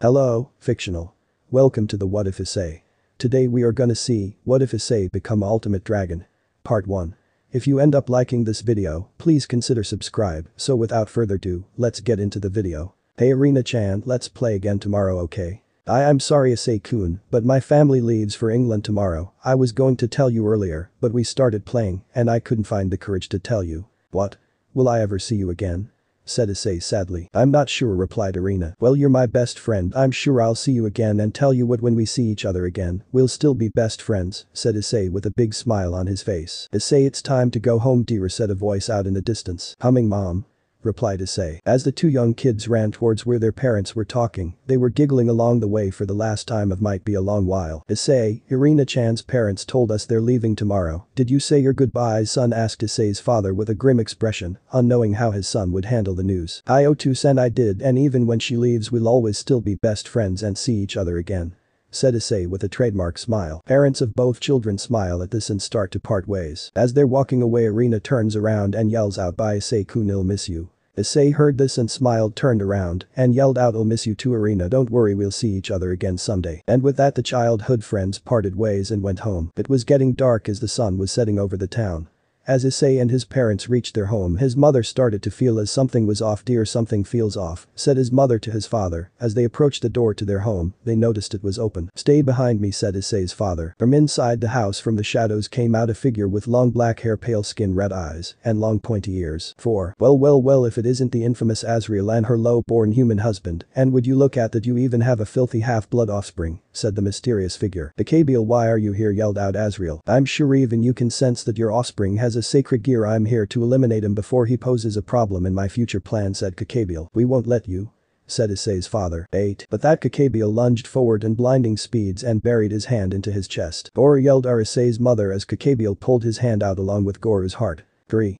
Hello, fictional. Welcome to the What If Essay. Today we are gonna see, what if Essay become ultimate dragon? Part 1. If you end up liking this video, please consider subscribe, so without further ado, let's get into the video. Hey Arena-chan, let's play again tomorrow, okay? I'm sorry Issei-kun, but my family leaves for England tomorrow. I was going to tell you earlier, but we started playing, and I couldn't find the courage to tell you. What? Will I ever see you again? Said Issei sadly. I'm not sure, replied Arena. Well, you're my best friend, I'm sure I'll see you again and tell you what when we see each other again, we'll still be best friends, said Issei with a big smile on his face. Issei, it's time to go home dear, said a voice out in the distance. Humming mom, replied Issei. As the two young kids ran towards where their parents were talking, they were giggling along the way for the last time of might be a long while. Issei, Irina-chan's parents told us they're leaving tomorrow. Did you say your goodbyes, son, asked Issei's father with a grim expression, unknowing how his son would handle the news. Io2-san, I did, and even when she leaves we'll always still be best friends and see each other again, said Issei with a trademark smile. Parents of both children smile at this and start to part ways. As they're walking away, Arena turns around and yells out, bye Issei-kun, I'll miss you. Issei heard this and smiled, turned around, and yelled out, I'll miss you too Arena, don't worry, we'll see each other again someday. And with that the childhood friends parted ways and went home. It was getting dark as the sun was setting over the town. As Issei and his parents reached their home, his mother started to feel as something was off. Dear, something feels off, said his mother to his father. As they approached the door to their home, they noticed it was open. Stay behind me, said Issei's father. From inside the house, from the shadows, came out a figure with long black hair, pale skin, red eyes, and long pointy ears. Well, if it isn't the infamous Asriel and her low-born human husband, and would you look at that, you even have a filthy half-blood offspring, said the mysterious figure. Kakebiel, why are you here, yelled out Asriel. I'm sure even you can sense that your offspring has a sacred gear. I'm here to eliminate him before he poses a problem in my future plan, said Kakebiel. We won't let you, said Issei's father. But that Kakebiel lunged forward in blinding speeds and buried his hand into his chest. Gore, yelled Issei's mother as Kakebiel pulled his hand out along with Goru's heart.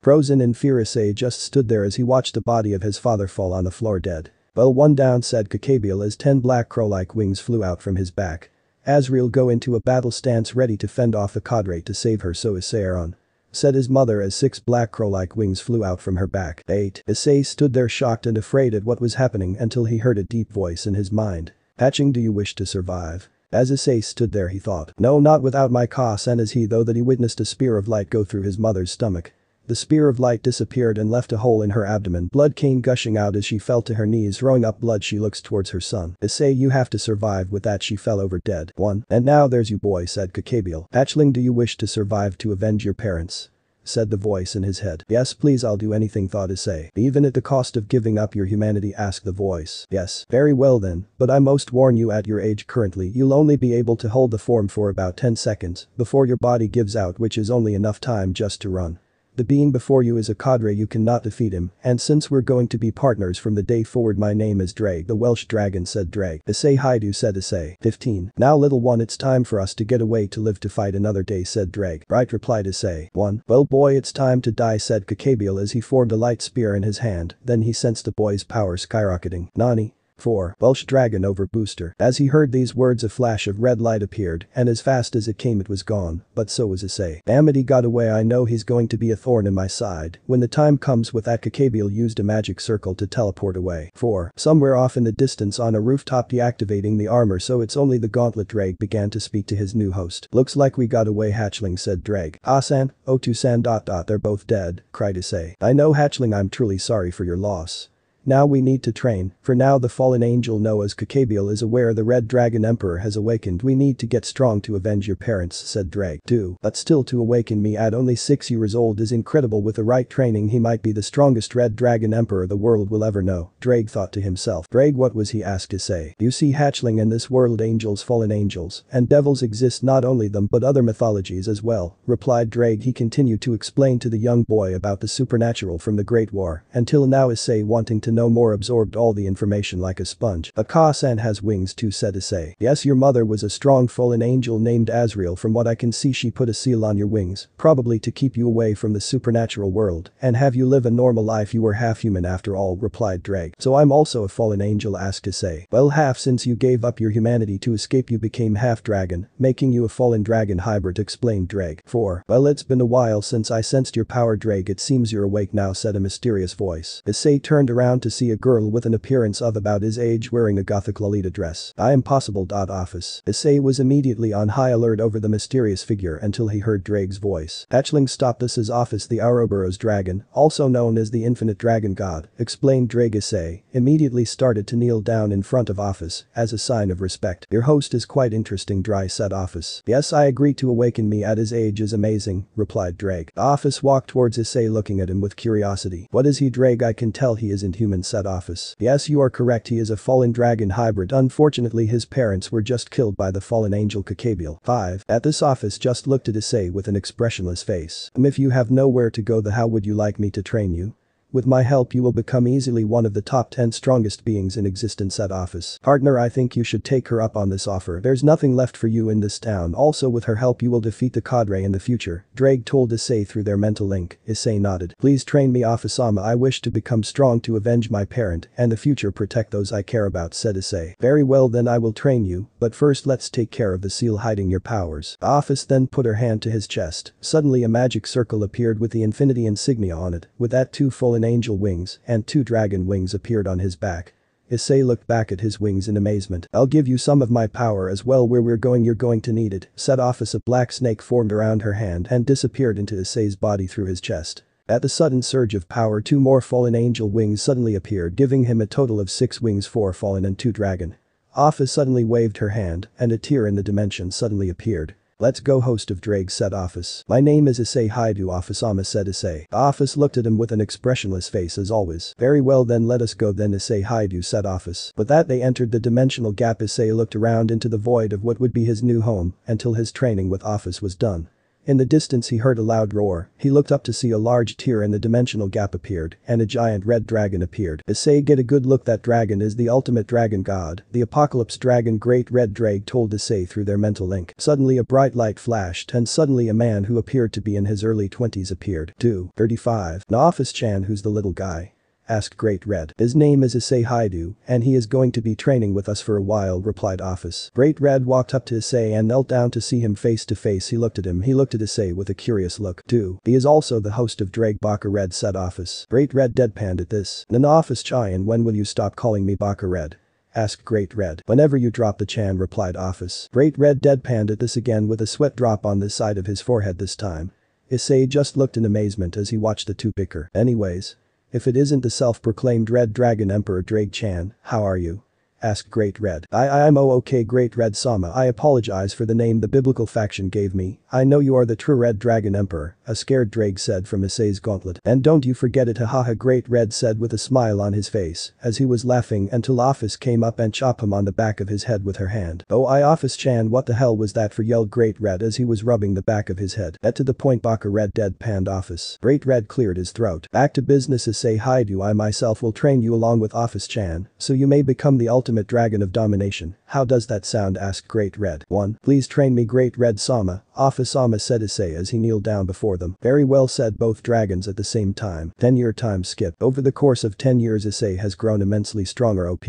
Frozen in fear, Issei just stood there as he watched the body of his father fall on the floor dead. Well, one down, said Kakebiel as 10 black crow-like wings flew out from his back. Asriel, go into a battle stance ready to fend off the cadre to save her, so Issei on, said his mother as 6 black crow-like wings flew out from her back. Issei stood there shocked and afraid at what was happening until he heard a deep voice in his mind. Hatching, do you wish to survive? As Issei stood there he thought, no, not without my cause, and as he though that he witnessed a spear of light go through his mother's stomach. The spear of light disappeared and left a hole in her abdomen. Blood came gushing out as she fell to her knees, throwing up blood. She looks towards her son. Issei, you have to survive. With that she fell over dead. And now there's you, boy, said Kakebiel. Hatchling, do you wish to survive to avenge your parents? Said the voice in his head. Yes please, I'll do anything, thought Issei. Even at the cost of giving up your humanity, asked the voice. Yes. Very well then, but I must warn you, at your age currently you'll only be able to hold the form for about 10 seconds before your body gives out, which is only enough time just to run. The being before you is a cadre, you cannot defeat him, and since we're going to be partners from the day forward, my name is Drake the Welsh Dragon, said Drake. Issei Haidu, said Issei. 15. Now little one, it's time for us to get away to live to fight another day, said Drake. Right, replied Issei. Well boy, it's time to die, said Kakebiel as he formed a light spear in his hand. Then he sensed the boy's power skyrocketing. Nani? 4. Welsh Dragon over booster. As he heard these words, a flash of red light appeared, and as fast as it came it was gone, but so was Issei. Damn it, he got away. I know he's going to be a thorn in my side when the time comes. With that, Kakebiel used a magic circle to teleport away. 4. Somewhere off in the distance on a rooftop, deactivating the armor so it's only the gauntlet, Drake began to speak to his new host. Looks like we got away, Hatchling, said Drake. Ah-san, O2-san, they're both dead, cried Issei. I know, Hatchling, I'm truly sorry for your loss. Now we need to train. For now the fallen angel Noah's Kakebiel is aware the Red Dragon Emperor has awakened. We need to get strong to avenge your parents, said Drake. But still, to awaken me at only 6 years old is incredible. With the right training he might be the strongest Red Dragon Emperor the world will ever know, Drake thought to himself. Drake, what was he, asked Issei. You see, Hatchling, in this world angels, fallen angels, and devils exist, not only them but other mythologies as well, replied Drake. He continued to explain to the young boy about the supernatural from the Great War, until now Issei, wanting to know more, absorbed all the information like a sponge. Aka-san has wings too, said Issei. Yes, your mother was a strong fallen angel named Asriel. From what I can see, she put a seal on your wings, probably to keep you away from the supernatural world and have you live a normal life. You were half human after all, replied Drake. So I'm also a fallen angel, asked Issei. Well, half, since you gave up your humanity to escape you became half dragon, making you a fallen dragon hybrid, explained Drake. 4. Well, it's been a while since I sensed your power, Drake. It seems you're awake now, said a mysterious voice. Issei turned around down to see a girl with an appearance of about his age wearing a gothic Lolita dress. I am possible. Office. Issei was immediately on high alert over the mysterious figure until he heard Drake's voice. Hatchling stopped. This is Office the Ouroboros dragon, also known as the Infinite Dragon God, explained Drake. Issei immediately started to kneel down in front of Office as a sign of respect. Your host is quite interesting, Dry said Office. Yes, I agree to awaken me at his age is amazing, replied Drake. Office walked towards Issei looking at him with curiosity. What is he, Drake? I can tell he isn't human, said Office. Yes, you are correct, he is a fallen dragon hybrid. Unfortunately his parents were just killed by the fallen angel Kakabiel. 5. At this Office just looked at Issei with an expressionless face. If you have nowhere to go, then how would you like me to train you? With my help you will become easily one of the top 10 strongest beings in existence at Office. Partner, I think you should take her up on this offer. There's nothing left for you in this town. Also with her help you will defeat the cadre in the future, Drake told Issei through their mental link. Issei nodded. Please train me, Office-sama. I wish to become strong to avenge my parent and the future protect those I care about, said Issei. Very well, then I will train you, but first let's take care of the seal hiding your powers. Office then put her hand to his chest. Suddenly a magic circle appeared with the infinity insignia on it. With that, 2 fallen angel wings and 2 dragon wings appeared on his back. Issei looked back at his wings in amazement. I'll give you some of my power as well. Where we're going you're going to need it, said Office. A black snake formed around her hand and disappeared into Issei's body through his chest. At the sudden surge of power 2 more fallen angel wings suddenly appeared, giving him a total of 6 wings, 4 fallen and 2 dragon. Office suddenly waved her hand and a tear in the dimension suddenly appeared. Let's go, host of Drake, said Office. My name is Issei Haidu, Office-sama, said Issei. Office looked at him with an expressionless face as always. Very well, then let us go then, Issei Haidu, said Office. With that they entered the dimensional gap. Issei looked around into the void of what would be his new home until his training with Office was done. In the distance he heard a loud roar. He looked up to see a large tear in the dimensional gap appeared and a giant red dragon appeared. Issei, get a good look, that dragon is the ultimate dragon god, the Apocalypse dragon, Great Red Drake told Issei through their mental link. Suddenly a bright light flashed and suddenly a man who appeared to be in his early 20s appeared. 35. Office-chan, who's the little guy? Asked Great Red. His name is Issei Haidu, and he is going to be training with us for a while, replied Office. Great Red walked up to Issei and knelt down to see him face to face. He looked at Issei with a curious look. He is also the host of Drake, Baka Red, said Office. Great Red deadpanned at this. Then Office-chan, when will you stop calling me Baka Red? Asked Great Red. Whenever you drop the chan, replied Office. Great Red deadpanned at this again with a sweat drop on the side of his forehead this time. Issei just looked in amazement as he watched the two bicker. Anyways. If it isn't the self-proclaimed Red Dragon Emperor Drake-chan, how are you? Asked Great Red. I'm okay, Great Red-sama. I apologize for the name the biblical faction gave me. I know you are the true Red Dragon Emperor, a scared Drake said from Issei's gauntlet. And don't you forget it, hahaha, Great Red said with a smile on his face as he was laughing until Office came up and chopped him on the back of his head with her hand. Oh, Office-chan, what the hell was that for, yelled Great Red as he was rubbing the back of his head. That to the point, Baka Red deadpanned Office. Great Red cleared his throat. Back to business, Issei Haidu. I myself will train you along with Office-chan, so you may become the ultimate dragon of domination. How does that sound? Asked Great Red. 1. Please train me, Great Red-sama, Office-sama said Issei as he kneeled down before them. Very well, said both dragons at the same time. 10-year time skip. Over the course of 10 years Issei has grown immensely stronger, OP.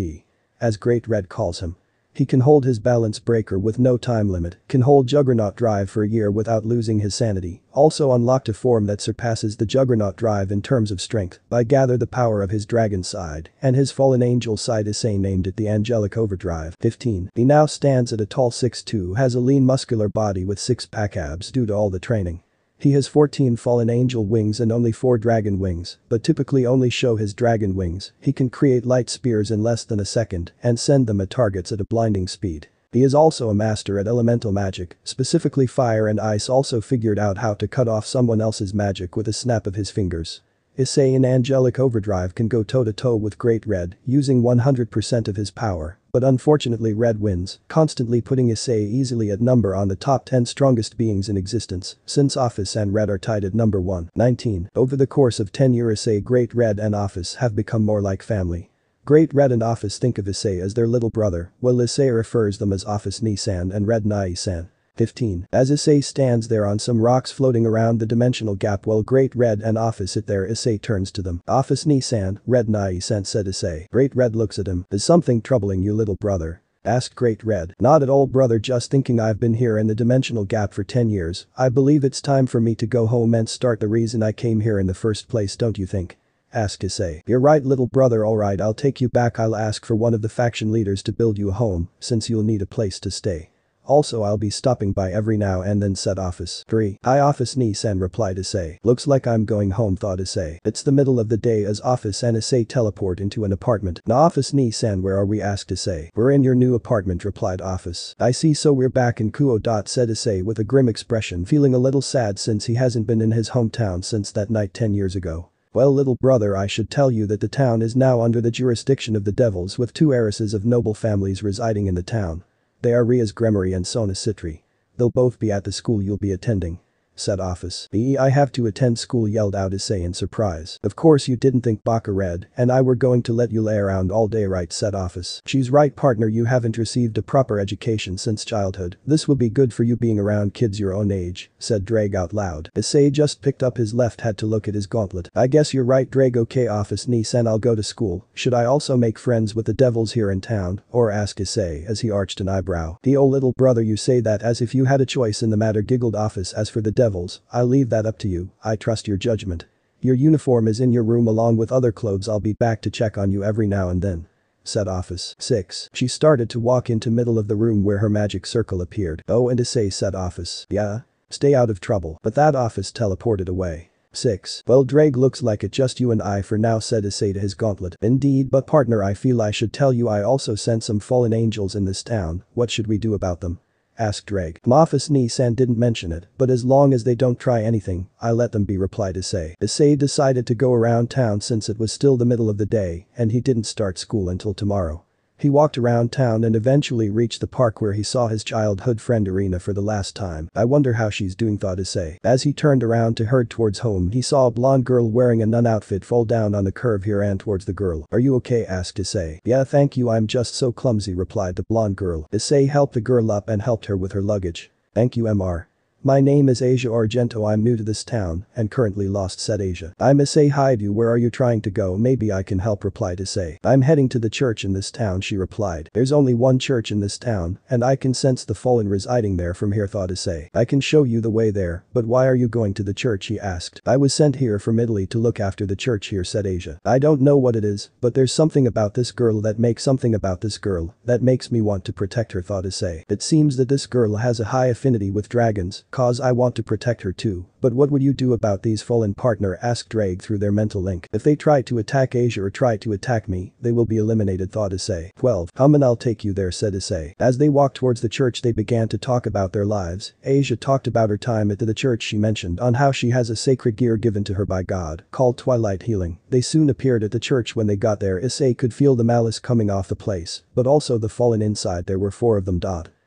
As Great Red calls him. He can hold his balance breaker with no time limit, can hold Juggernaut Drive for a year without losing his sanity, also unlocked a form that surpasses the Juggernaut Drive in terms of strength by gather the power of his dragon side and his fallen angel side. Issei named it the Angelic Overdrive. 15. He now stands at a tall 6'2", has a lean muscular body with 6-pack abs due to all the training. He has 14 fallen angel wings and only 4 dragon wings, but typically only show his dragon wings. He can create light spears in less than a second and send them at targets at a blinding speed. He is also a master at elemental magic, specifically fire and ice, also figured out how to cut off someone else's magic with a snap of his fingers. Issei in Angelic Overdrive can go toe-to-toe with Great Red, using 100% of his power, but unfortunately Red wins, constantly putting Issei easily at number on the top 10 strongest beings in existence, since Office and Red are tied at number 1. 19. Over the course of 10 years Issei, Great Red and Office have become more like family. Great Red and Office think of Issei as their little brother, while Issei refers them as Office Nisan and Red Nai-san. 15. As Issei stands there on some rocks floating around the dimensional gap while Great Red and Office sit there, Issei turns to them. Office Nisan, Red Nai-san, said Issei. Great Red looks at him. Is something troubling you, little brother? Asked Great Red. Not at all, brother, just thinking I've been here in the dimensional gap for 10 years. I believe it's time for me to go home and start the reason I came here in the first place, don't you think? asked Issei. You're right little brother alright I'll take you back I'll ask for one of the faction leaders to build you a home since you'll need a place to stay. Also I'll be stopping by every now and then said Office. 3. Hi Office Ni-san replied Issei. Looks like I'm going home thought Issei. It's the middle of the day as Office and Issei teleport into an apartment. Na Office Ni-san where are we asked Issei. We're in your new apartment replied Office. I see so we're back in Kuo. Said Issei with a grim expression feeling a little sad since he hasn't been in his hometown since that night 10 years ago. Well little brother I should tell you that the town is now under the jurisdiction of the devils with 2 heiresses of noble families residing in the town. They are Rias Gremory and Sona Citri. They'll both be at the school you'll be attending. Said Office. I have to attend school yelled out Issei in surprise. Of course you didn't think Baka Red and I were going to let you lay around all day right said Office. She's right partner you haven't received a proper education since childhood. This will be good for you being around kids your own age, said Drag out loud. Issei just picked up his left hat to look at his gauntlet. I guess you're right Drag okay Office Ni-san I'll go to school. Should I also make friends with the devils here in town or asked Issei as he arched an eyebrow. Oh little brother you say that as if you had a choice in the matter giggled Office as for the devils. I'll leave that up to you, I trust your judgment. Your uniform is in your room along with other clothes I'll be back to check on you every now and then. Said Office. 6. She started to walk into middle of the room where her magic circle appeared. Oh and Issei said Office. Yeah? Stay out of trouble. But that Office teleported away. 6. Well Drag looks like it just you and I for now said Issei to his gauntlet. Indeed but partner I feel I should tell you I also sent some fallen angels in this town, what should we do about them? Asked Drag. Office Ni-san didn't mention it, but as long as they don't try anything, I let them be replied Issei. Issei decided to go around town since it was still the middle of the day and he didn't start school until tomorrow. He walked around town and eventually reached the park where he saw his childhood friend Irina for the last time. I wonder how she's doing thought Issei. As he turned around to head towards home he saw a blonde girl wearing a nun outfit fall down on the curve he ran towards the girl. Are you okay asked Issei. Yeah thank you I'm just so clumsy replied the blonde girl. Issei helped the girl up and helped her with her luggage. Thank you Mr. My name is Asia Argento I'm new to this town and currently lost said Asia. I'm Issei Haidu where are you trying to go maybe I can help replied Issei. I'm heading to the church in this town she replied. There's only one church in this town and I can sense the fallen residing there from here thought Issei. I can show you the way there but why are you going to the church he asked. I was sent here from Italy to look after the church here said Asia. I don't know what it is but there's something about this girl that makes me want to protect her thought Issei. It seems that this girl has a high affinity with dragons cause I want to protect her too. But what would you do about these fallen partner asked Drag through their mental link. If they try to attack Asia or try to attack me, they will be eliminated thought Issei. 12. Come and I'll take you there said Issei. As they walked towards the church they began to talk about their lives. Asia talked about her time at the church she mentioned on how she has a sacred gear given to her by God called Twilight Healing. They soon appeared at the church when they got there Issei could feel the malice coming off the place, but also the fallen inside there were 4 of them.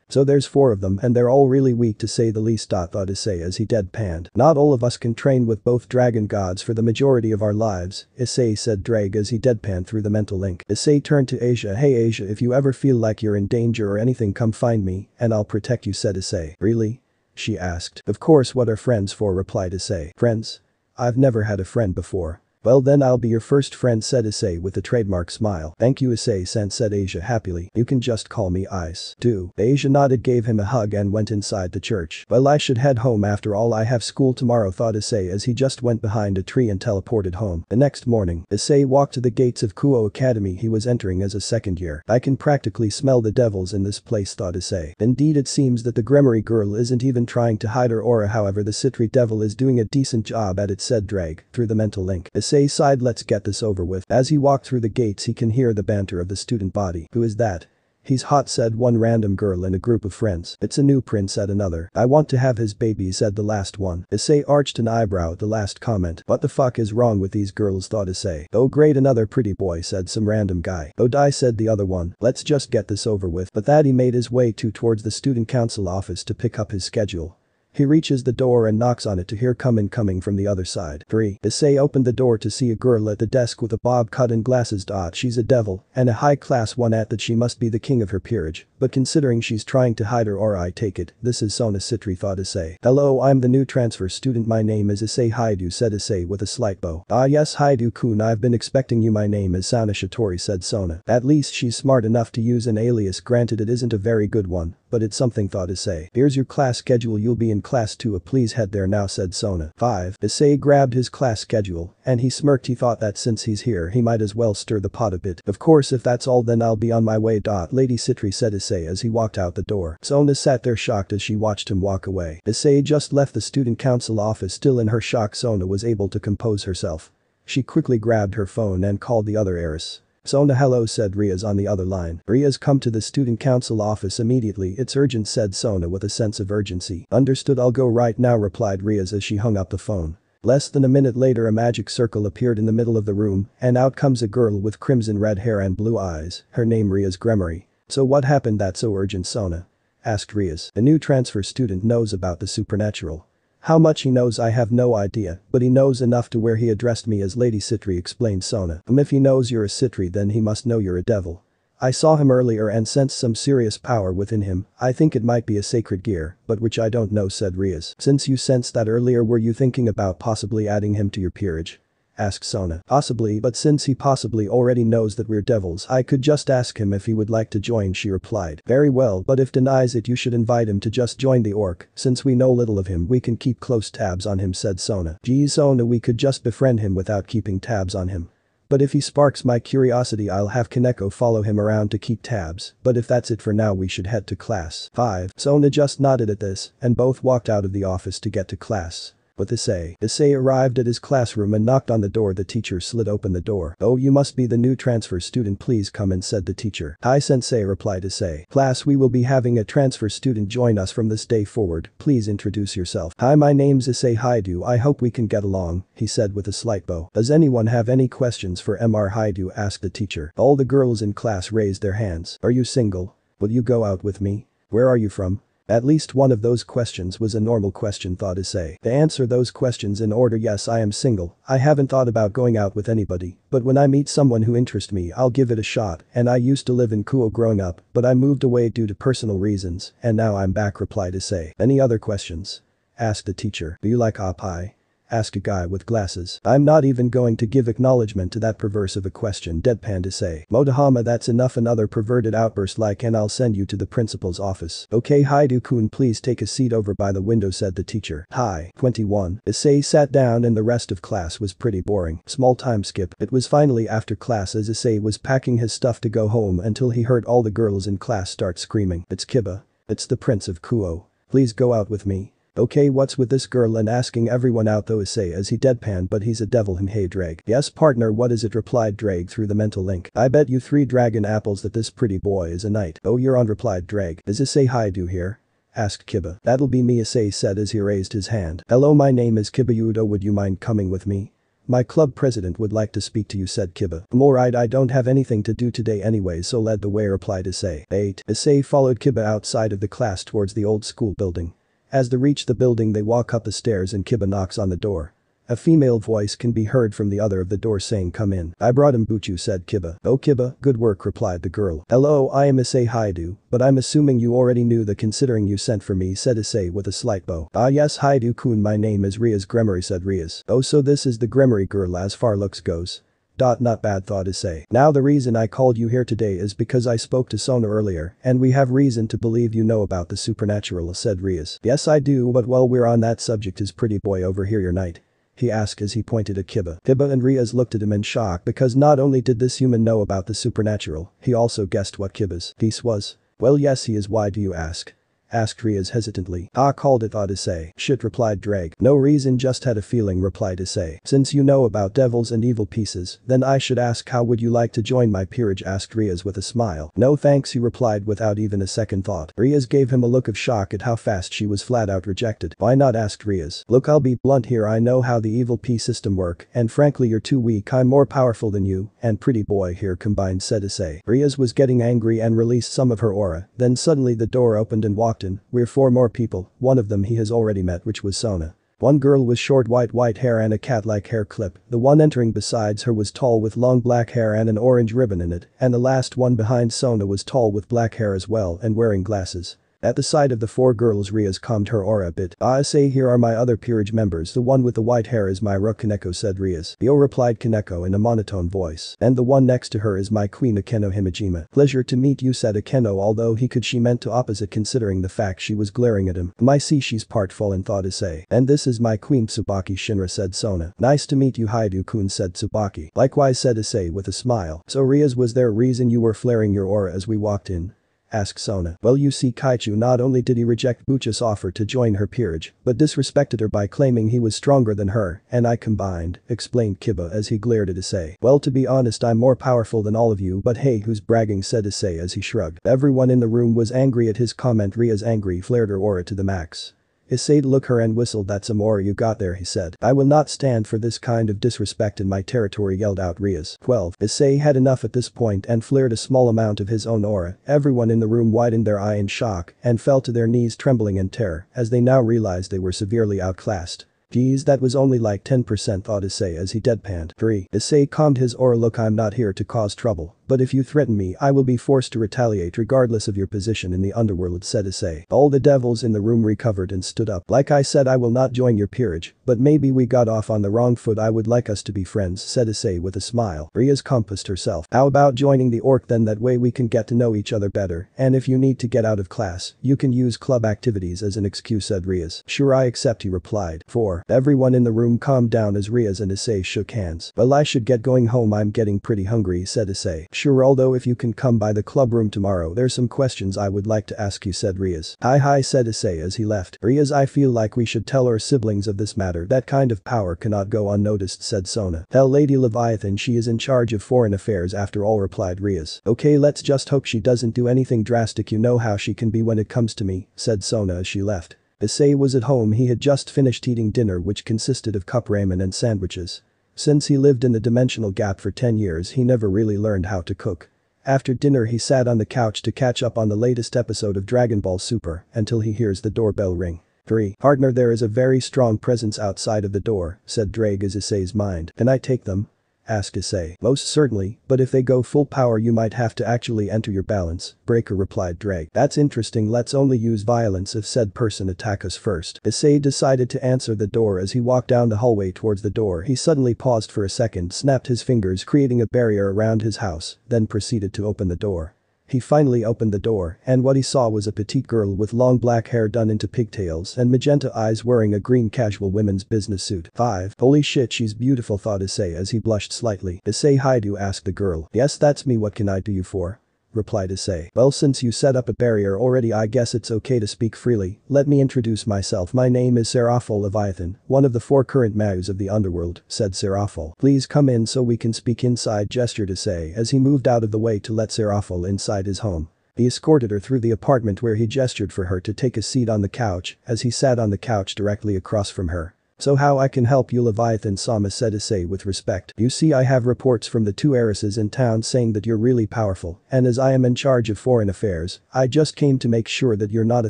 So there's 4 of them and they're all really weak to say the least. Thought Issei as he deadpanned. Not all of us can train with both dragon gods for the majority of our lives, Issei said Drag as he deadpanned through the mental link. Issei turned to Asia. Hey Asia if you ever feel like you're in danger or anything come find me and I'll protect you said Issei. Really? She asked. Of course what are friends for replied Issei. Friends? I've never had a friend before. Well then I'll be your first friend said Issei with a trademark smile. Thank you Issei-san said Asia happily. You can just call me Ice. 2. Asia nodded gave him a hug and went inside the church. Well I should head home after all I have school tomorrow thought Issei as he just went behind a tree and teleported home. The next morning, Issei walked to the gates of Kuo Academy he was entering as a second year. I can practically smell the devils in this place thought Issei. Indeed it seems that the Gremory girl isn't even trying to hide her aura however the Citri devil is doing a decent job at it said Drag through the mental link. Issei sighed let's get this over with. As he walked through the gates he can hear the banter of the student body. Who is that? He's hot said one random girl in a group of friends. It's a new prince said another. I want to have his baby said the last one. Issei arched an eyebrow at the last comment. What the fuck is wrong with these girls thought Issei. Oh great another pretty boy said some random guy. Oh die said the other one. Let's just get this over with. But that he made his way towards the student council office to pick up his schedule. He reaches the door and knocks on it to hear coming from the other side. 3. Issei opened the door to see a girl at the desk with a bob cut and glasses. She's a devil and a high-class one at that she must be the king of her peerage, but considering she's trying to hide her aura I take it, this is Sona Citri thought Issei. Hello I'm the new transfer student my name is Issei Haidu said Issei with a slight bow. Ah yes Haidu-kun I've been expecting you my name is Sona Shitori said Sona. At least she's smart enough to use an alias granted it isn't a very good one, but it's something thought Issei. Here's your class schedule, you'll be in class 2, please head there now said Sona. 5. Issei grabbed his class schedule and he smirked, he thought that since he's here he might as well stir the pot a bit. Of course if that's all then I'll be on my way. Lady Citri said Issei as he walked out the door. Sona sat there shocked as she watched him walk away. Issei just left the student council office. Still in her shock, Sona was able to compose herself. She quickly grabbed her phone and called the other heiress. Sona, hello, said Riaz on the other line. Riaz, come to the student council office immediately, it's urgent, said Sona with a sense of urgency. Understood, I'll go right now, replied Riaz as she hung up the phone. Less than a minute later a magic circle appeared in the middle of the room and out comes a girl with crimson red hair and blue eyes, her name Riaz Gremory. So what happened that's so urgent, Sona? Asked Riaz. The new transfer student knows about the supernatural. How much he knows I have no idea, but he knows enough to where he addressed me as Lady Citri, explained Sona. If he knows you're a Citri then he must know you're a devil. I saw him earlier and sensed some serious power within him. I think it might be a sacred gear, but which I don't know, said Riaz. Since you sensed that earlier, were you thinking about possibly adding him to your peerage? Asked Sona. Possibly, but since he possibly already knows that we're devils, I could just ask him if he would like to join, she replied. Very well, but if denies it you should invite him to just join the orc. Since we know little of him we can keep close tabs on him, said Sona. Geez Sona, we could just befriend him without keeping tabs on him. But if he sparks my curiosity I'll have Kaneko follow him around to keep tabs, but if that's it for now we should head to class. 5. Sona just nodded at this and both walked out of the office to get to class. With Issei arrived at his classroom and knocked on the door. The teacher slid open the door. Oh, you must be the new transfer student, please come in, said the teacher. Hi sensei, replied Issei. Class, we will be having a transfer student join us from this day forward, please introduce yourself. Hi, my name's Issei Haidu, I hope we can get along, he said with a slight bow. Does anyone have any questions for Mr. Haidu, asked the teacher. All the girls in class raised their hands. Are you single? Will you go out with me? Where are you from? At least one of those questions was a normal question, thought Issei. To answer those questions in order: yes, I am single, I haven't thought about going out with anybody, but when I meet someone who interests me I'll give it a shot, and I used to live in Kuo growing up, but I moved away due to personal reasons, and now I'm back, replied Issei. Any other questions? Asked the teacher. Do you like pie? Asked a guy with glasses. I'm not even going to give acknowledgement to that perverse of a question, deadpanned Issei. Motohama, that's enough, another perverted outburst like, and I'll send you to the principal's office. Okay Haidu-kun, please take a seat over by the window, said the teacher. Hi. 21. Issei sat down and the rest of class was pretty boring. Small time skip. It was finally after class as Issei was packing his stuff to go home until he heard all the girls in class start screaming. It's Kiba. It's the Prince of Kuo. Please go out with me. Okay, what's with this girl and asking everyone out though, Issei as he deadpanned, but he's a devil him. Hey Drag. Yes partner, what is it, replied Drag through the mental link. I bet you 3 dragon apples that this pretty boy is a knight. Oh, you're on, replied Drag. Is Issei Haidu here? Asked Kiba. That'll be me, Issei said as he raised his hand. Hello, my name is Kiba Udo, would you mind coming with me? My club president would like to speak to you, said Kiba. Alright, I don't have anything to do today anyway, so led the way, replied Issei. 8. Issei followed Kiba outside of the class towards the old school building. As they reach the building they walk up the stairs and Kiba knocks on the door. A female voice can be heard from the other of the door saying, come in. I brought him Buchu, said Kiba. Oh Kiba, good work, replied the girl. Hello, I am Issei Haidu, but I'm assuming you already knew that considering you sent for me, said Issei with a slight bow. Ah yes Haidu-kun, my name is Riaz Gremory, said Riaz. Oh, so this is the Gremory girl as far looks goes. Not bad, thought Issei. Now the reason I called you here today is because I spoke to Sona earlier and we have reason to believe you know about the supernatural, said Riaz. Yes I do, but while we're on that subject, is pretty boy over here your knight? He asked as he pointed at Kiba. Kiba and Riaz looked at him in shock because not only did this human know about the supernatural, he also guessed what Kiba's piece was. Well yes he is, why do you ask? Asked Riaz hesitantly. Ah, called it, thought Issei. Shit, replied Drag. No reason, just had a feeling, replied Issei. Since you know about devils and evil pieces, then I should ask, how would you like to join my peerage, asked Riaz with a smile. No thanks, he replied without even a second thought. Riaz gave him a look of shock at how fast she was flat out rejected. Why not, asked Riaz. Look, I'll be blunt here, I know how the evil piece system work, and frankly you're too weak, I'm more powerful than you, and pretty boy here combined, said Issei. Riaz was getting angry and released some of her aura, then suddenly the door opened and walked in. We're 4 more people, one of them he has already met, which was Sona. One girl with short white hair and a cat-like hair clip, the one entering besides her was tall with long black hair and an orange ribbon in it, and the last one behind Sona was tall with black hair as well and wearing glasses. At the sight of the four girls, Riaz calmed her aura a bit. "I say, here are my other peerage members, the one with the white hair is my rook Kaneko," said Riaz. "Yo," replied Kaneko in a monotone voice. "And the one next to her is my queen Akeno Himejima." "Pleasure to meet you," said Akeno, although she meant to opposite considering the fact she was glaring at him. "I see she's part fallen," thought Issei. "And this is my queen Tsubaki," Shinra said Sona. "Nice to meet you Haidu-kun," said Tsubaki. "Likewise," said Issei with a smile. "So Riaz, was there a reason you were flaring your aura as we walked in?" asked Sona. "Well, you see, Kaichu, not only did he reject Bucha's offer to join her peerage, but disrespected her by claiming he was stronger than her, and I combined," explained Kiba as he glared at Issei. "Well, to be honest, I'm more powerful than all of you, but hey, who's bragging," said Issei as he shrugged. Everyone in the room was angry at his comment. Riaz angry flared her aura to the max. Issei looked her and whistled. "That's some aura you got there," he said. "I will not stand for this kind of disrespect in my territory," yelled out Riaz. 12. Issei had enough at this point and flared a small amount of his own aura. Everyone in the room widened their eye in shock and fell to their knees trembling in terror as they now realized they were severely outclassed. "Geez, that was only like 10%, thought Issei as he deadpanned. 3. Issei calmed his aura. "Look, I'm not here to cause trouble, but if you threaten me, I will be forced to retaliate regardless of your position in the underworld," said Issei. All the devils in the room recovered and stood up. "Like I said, I will not join your peerage, but maybe we got off on the wrong foot. I would like us to be friends," said Issei with a smile. Riaz compassed herself. "How about joining the orc then? That way we can get to know each other better, and if you need to get out of class, you can use club activities as an excuse," said Riaz. "Sure, I accept," he replied. 4. Everyone in the room calmed down as Riaz and Issei shook hands. "Well, I should get going home. I'm getting pretty hungry," said Issei. "Sure, although if you can come by the club room tomorrow, there's some questions I would like to ask you," said Riaz. Hi, said Issei as he left. "Riaz, I feel like we should tell our siblings of this matter. That kind of power cannot go unnoticed," said Sona. "Tell Lady Leviathan she is in charge of foreign affairs after all," replied Riaz. "Okay, let's just hope she doesn't do anything drastic. You know how she can be when it comes to me," said Sona as she left. Issei was at home. He had just finished eating dinner, which consisted of cup ramen and sandwiches. Since he lived in the dimensional gap for 10 years, he never really learned how to cook. After dinner, he sat on the couch to catch up on the latest episode of Dragon Ball Super until he hears the doorbell ring. 3. "Partner, there is a very strong presence outside of the door," said Drake as Issei's mind. "Can I take them?" asked Issei. "Most certainly, but if they go full power you might have to actually enter your balance," Breaker replied. Drake: "That's interesting. Let's only use violence if said person attack us first." Issei decided to answer the door. As he walked down the hallway towards the door, he suddenly paused for a second, snapped his fingers creating a barrier around his house, then proceeded to open the door. He finally opened the door, and what he saw was a petite girl with long black hair done into pigtails and magenta eyes wearing a green casual women's business suit. 5. "Holy shit, she's beautiful," thought Issei as he blushed slightly. "Issei Haidu?" asked the girl. "Yes, that's me. What can I do you for?" replied Issei. "Well, since you set up a barrier already, I guess it's okay to speak freely. Let me introduce myself. My name is Seraphol Leviathan, one of the 4 current Maus of the underworld," said Seraphol. "Please come in so we can speak inside," gestured Issei as he moved out of the way to let Seraphol inside his home. He escorted her through the apartment where he gestured for her to take a seat on the couch as he sat on the couch directly across from her. "So how I can help you, Leviathan-sama," said Issei with respect. "You see, I have reports from the 2 heiresses in town saying that you're really powerful, and as I am in charge of foreign affairs, I just came to make sure that you're not a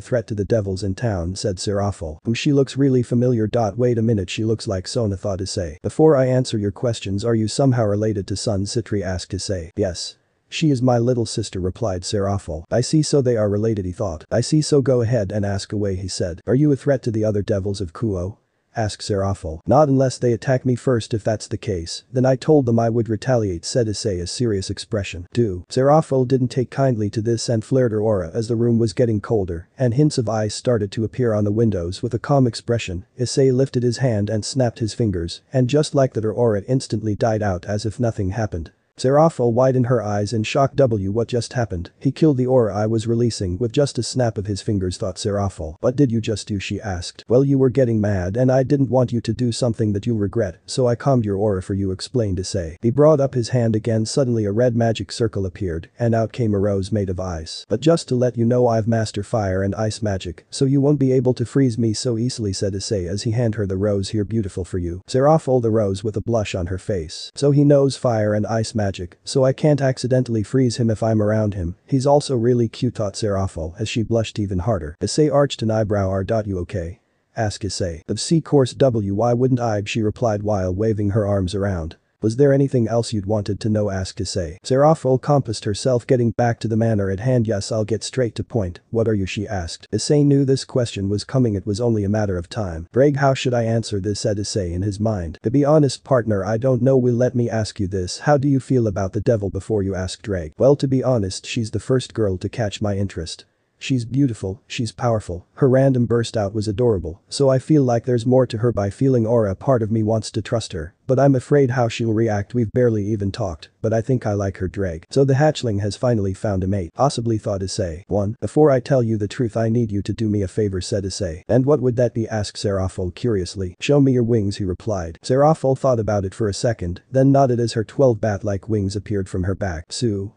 threat to the devils in town," said Seraphol. "She looks really familiar. Wait a minute, she looks like Sona," thought Issei. "Before I answer your questions, are you somehow related to Sun Citri?" asked Issei. "Yes. She is my little sister," replied Seraphol. "I see, so they are related," he thought. "I see, so go ahead and ask away," he said. "Are you a threat to the other devils of Kuo?" asked Seraphol. "Not unless they attack me first. If that's the case, then I told them I would retaliate," said Issei a serious expression. 2. Seraphol didn't take kindly to this and flared her aura as the room was getting colder and hints of ice started to appear on the windows. With a calm expression, Issei lifted his hand and snapped his fingers, and just like that her aura instantly died out as if nothing happened. Seraphol widened her eyes in shock. What just happened? He killed the aura I was releasing with just a snap of his fingers, thought Seraphol. "What did you just do?" she asked. "Well, you were getting mad and I didn't want you to do something that you'll regret, so I calmed your aura for you," explained Issei. He brought up his hand again. Suddenly a red magic circle appeared and out came a rose made of ice. "But just to let you know, I've mastered fire and ice magic, so you won't be able to freeze me so easily," said Issei as he handed her the rose. "Here, beautiful for you." Seraphol the rose with a blush on her face. "So he knows fire and ice magic, so I can't accidentally freeze him if I'm around him. He's also really cute," thought Seraphol as she blushed even harder. Issei arched an eyebrow. "You okay?" asked Issei. "Of course, why wouldn't I?" she replied while waving her arms around. Was there anything else you'd wanted to know, asked Issei. Serafol compassed herself, getting back to the matter at hand. Yes, I'll get straight to point. What are you, she asked. Issei knew this question was coming, it was only a matter of time. Drake, how should I answer this, said Issei in his mind. To be honest partner, I don't know. Will let me ask you this, how do you feel about the devil before you, asked Drake. Well, to be honest, she's the first girl to catch my interest. She's beautiful, she's powerful, her random burst out was adorable, so I feel like there's more to her by feeling aura. Part of me wants to trust her, but I'm afraid how she'll react. We've barely even talked, but I think I like her. Drake. So the hatchling has finally found a mate, possibly, thought Issei. 1. Before I tell you the truth, I need you to do me a favor, said Issei. And what would that be, asked Serafol curiously. Show me your wings, he replied. Serafol thought about it for a second, then nodded as her 12 bat-like wings appeared from her back. Sue.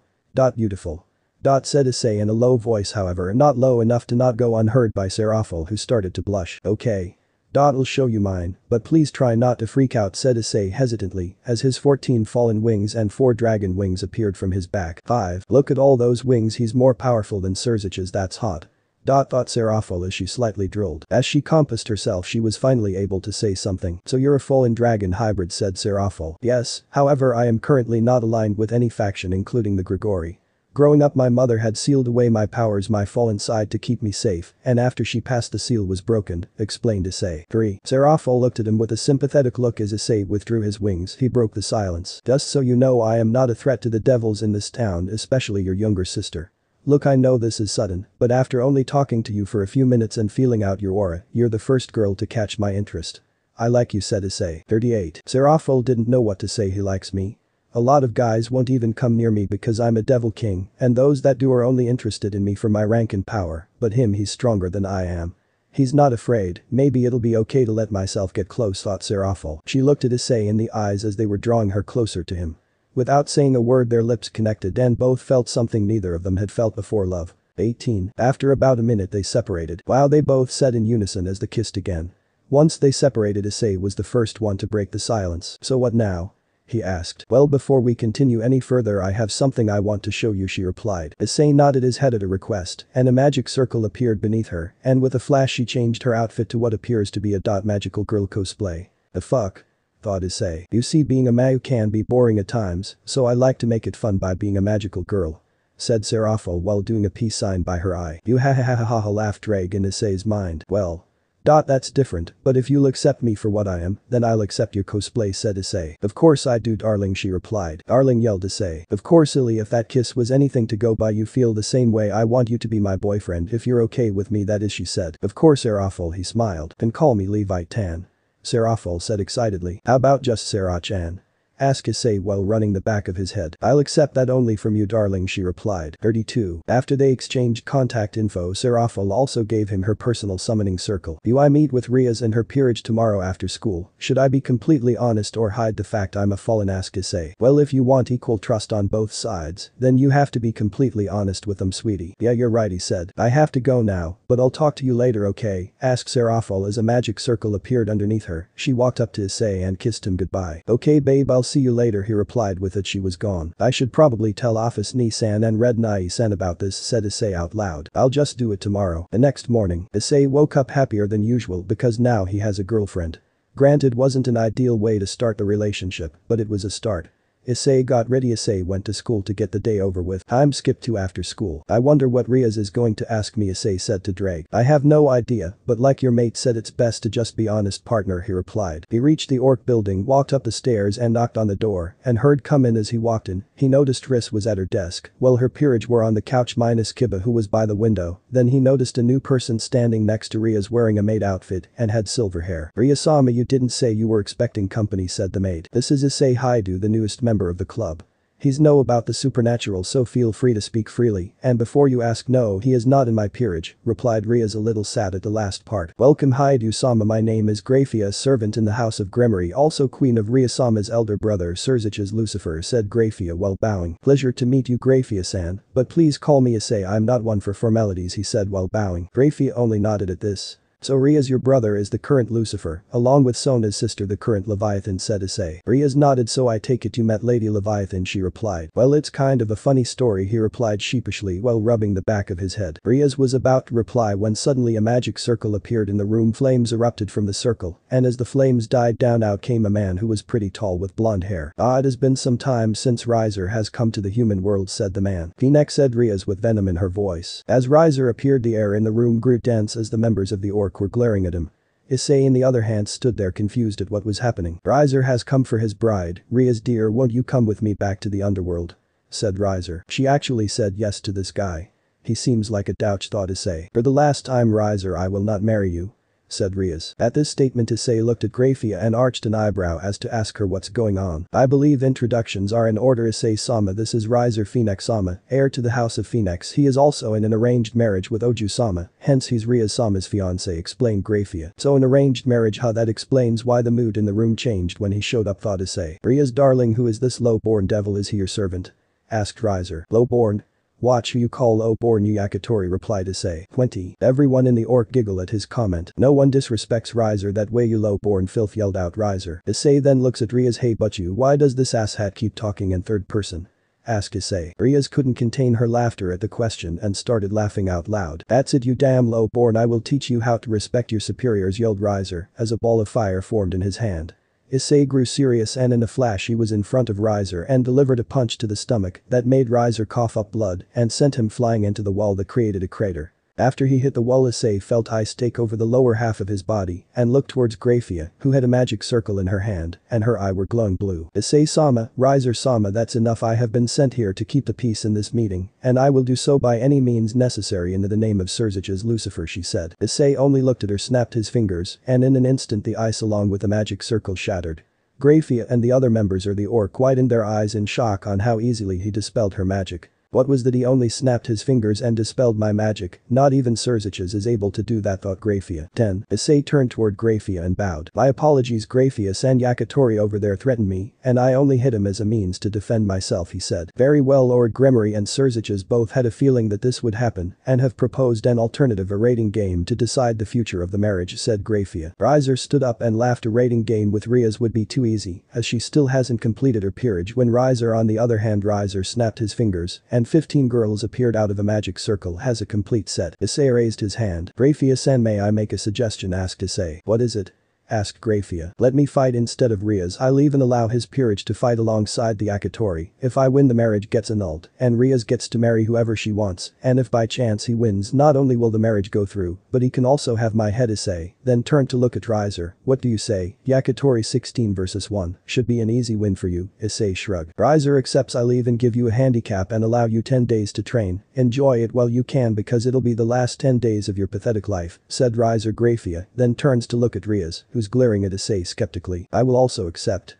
Beautiful. Said Issei in a low voice, however not low enough to not go unheard by Serafol, who started to blush. Okay. I'll show you mine, but please try not to freak out, said Issei hesitantly as his 14 fallen wings and 4 dragon wings appeared from his back. 5. Look at all those wings, he's more powerful than Surzich's, that's hot. Thought Serafol as she slightly drooled. As she compassed herself, she was finally able to say something. So you're a fallen dragon hybrid, said Serafol. Yes, however I am currently not aligned with any faction including the Grigori. Growing up, my mother had sealed away my powers, my fallen side, to keep me safe, and after she passed the seal was broken, explained Issei. 3. Serafol looked at him with a sympathetic look as Issei withdrew his wings. He broke the silence. Just so you know, I am not a threat to the devils in this town, especially your younger sister. Look, I know this is sudden, but after only talking to you for a few minutes and feeling out your aura, you're the first girl to catch my interest. I like you, said Issei. 38. Serafol didn't know what to say. He likes me? A lot of guys won't even come near me because I'm a devil king, and those that do are only interested in me for my rank and power, but him, he's stronger than I am. He's not afraid, maybe it'll be okay to let myself get close, thought Serafol. She looked at Issei in the eyes as they were drawing her closer to him. Without saying a word, their lips connected and both felt something neither of them had felt before, love. 18. After about a minute they separated. Wow, they both said in unison as they kissed again. Once they separated, Issei was the first one to break the silence. So what now? He asked. Well, before we continue any further, I have something I want to show you, she replied. Issei nodded his head at a request, and a magic circle appeared beneath her, and with a flash she changed her outfit to what appears to be a magical girl cosplay. The fuck? Thought Issei. You see, being a Mayu can be boring at times, so I like to make it fun by being a magical girl, said Serafol while doing a peace sign by her eye. You ha ha ha ha ha, laughed Drake in Issei's mind. Well. That's different, but if you'll accept me for what I am, then I'll accept your cosplay, said Issei. Of course I do, darling, she replied. Darling, yelled Issei. Of course, Illy, if that kiss was anything to go by, you feel the same way. I want you to be my boyfriend if you're okay with me, that is, she said. Of course, Serafol, he smiled. Then call me Levite Tan. Serafol said excitedly. How about just Serah-chan? Asked Issei while running the back of his head. I'll accept that only from you, darling, she replied. 32. After they exchanged contact info, Serafol also gave him her personal summoning circle. Do I meet with Riaz and her peerage tomorrow after school? Should I be completely honest or hide the fact I'm a fallen, asked Issei. Well, if you want equal trust on both sides, then you have to be completely honest with them, sweetie. Yeah, you're right, he said. I have to go now, but I'll talk to you later, okay? Asked Serafol as a magic circle appeared underneath her. She walked up to Issei and kissed him goodbye. Okay, babe, I'll see you later, he replied. With it, she was gone. I should probably tell Office Ni-san and Red Nai-san about this, said Issei out loud. I'll just do it tomorrow. The next morning, Issei woke up happier than usual because now he has a girlfriend. Granted, wasn't an ideal way to start the relationship, but it was a start. Issei got ready. Issei went to school to get the day over with. I'm skipped to after school. I wonder what Riaz is going to ask me, Issei said to Drake. I have no idea, but like your mate said, it's best to just be honest, partner, he replied. He reached the Orc building, walked up the stairs and knocked on the door, and heard come in. As he walked in, he noticed Riaz was at her desk, while her peerage were on the couch minus Kiba, who was by the window. Then he noticed a new person standing next to Riaz wearing a maid outfit and had silver hair. Riaz-sama, you didn't say you were expecting company, said the maid. This is Issei Haidu, the newest member of the club. He's know about the supernatural, so feel free to speak freely, and before you ask, no, he is not in my peerage, replied Riaz a little sad at the last part. Welcome Haidu-sama, my name is Grafia, a servant in the House of Gremory, also queen of Riaz-sama's elder brother Surzich's Lucifer, said Grafia while bowing. Pleasure to meet you, Grafia-san, but please call me Issei. I'm not one for formalities, he said while bowing. Grafia only nodded at this. So Ria's your brother is the current Lucifer, along with Sona's sister the current Leviathan, said Issei. Ria's nodded. So I take it you met Lady Leviathan, she replied. Well, it's kind of a funny story, he replied sheepishly while rubbing the back of his head. Ria's was about to reply when suddenly a magic circle appeared in the room. Flames erupted from the circle, and as the flames died down out came a man who was pretty tall with blonde hair. It has been some time since Riser has come to the human world, said the man. Phoenix, said Ria's with venom in her voice. As Riser appeared, the air in the room grew dense as the members of the orc were glaring at him. Issei, on the other hand, stood there confused at what was happening. Riser has come for his bride. Ria's dear, won't you come with me back to the underworld? Said Riser. She actually said yes to this guy. He seems like a douche, thought Issei. For the last time, Riser, I will not marry you, said Rias. At this statement, Issei looked at Grafia and arched an eyebrow as to ask her what's going on. I believe introductions are in order, Issei-sama. This is Riser Phoenix-sama, heir to the House of Phoenix. He is also in an arranged marriage with Oju-sama, hence he's Rias-sama's fiancé, explained Grafia. So an arranged marriage, huh? That explains why the mood in the room changed when he showed up, thought Issei. Rias, darling, who is this low-born devil? Is he your servant? Asked Riser. Low-born? Watch who you call low-born, you Yakitori, replied Issei. 20. Everyone in the orc giggled at his comment. No one disrespects Riser that way, you low-born filth, yelled out Riser. Issei then looks at Rias. Hey, but you, why does this asshat keep talking in third person? Asked Issei. Rias couldn't contain her laughter at the question and started laughing out loud. That's it, you damn low-born, I will teach you how to respect your superiors, yelled Riser as a ball of fire formed in his hand. Issei grew serious and in a flash he was in front of Riser and delivered a punch to the stomach that made Riser cough up blood and sent him flying into the wall that created a crater. After he hit the wall, Issei felt ice take over the lower half of his body and looked towards Grafia, who had a magic circle in her hand and her eye were glowing blue. Issei-sama, Riser-sama, that's enough. I have been sent here to keep the peace in this meeting, and I will do so by any means necessary in the name of Surzich's Lucifer, she said. Issei only looked at her, snapped his fingers, and in an instant the ice along with the magic circle shattered. Grafia and the other members of the orc widened their eyes in shock on how easily he dispelled her magic. What was that? He only snapped his fingers and dispelled my magic. Not even Surzich's is able to do that, thought Grafia. 10. Issei turned toward Grafia and bowed. My apologies, Grafia-san, Yakitori over there threatened me, and I only hit him as a means to defend myself, he said. Very well, Lord Gremory and Surzich's both had a feeling that this would happen and have proposed an alternative, a rating game to decide the future of the marriage, said Grafia. Riser stood up and laughed. A rating game with Rias would be too easy, as she still hasn't completed her peerage. When Riser, on the other hand, Riser snapped his fingers and 15 girls appeared out of a magic circle. Has a complete set. Issei raised his hand. Grafia-san, may I make a suggestion? Asked Issei. What is it? Asked Grafia. Let me fight instead of Rias. I'll even allow his peerage to fight alongside the Yakitori. If I win, the marriage gets annulled and Rias gets to marry whoever she wants, and if by chance he wins, not only will the marriage go through, but he can also have my head. Issei then turned to look at Riser. What do you say? Yakitori 16 versus 1 should be an easy win for you, Issei shrugged. Riser accepts. I'll even give you a handicap and allow you 10 days to train. Enjoy it while you can because it'll be the last 10 days of your pathetic life, said Riser. Grafia then turns to look at Rias, who's glaring at Issei skeptically. I will also accept.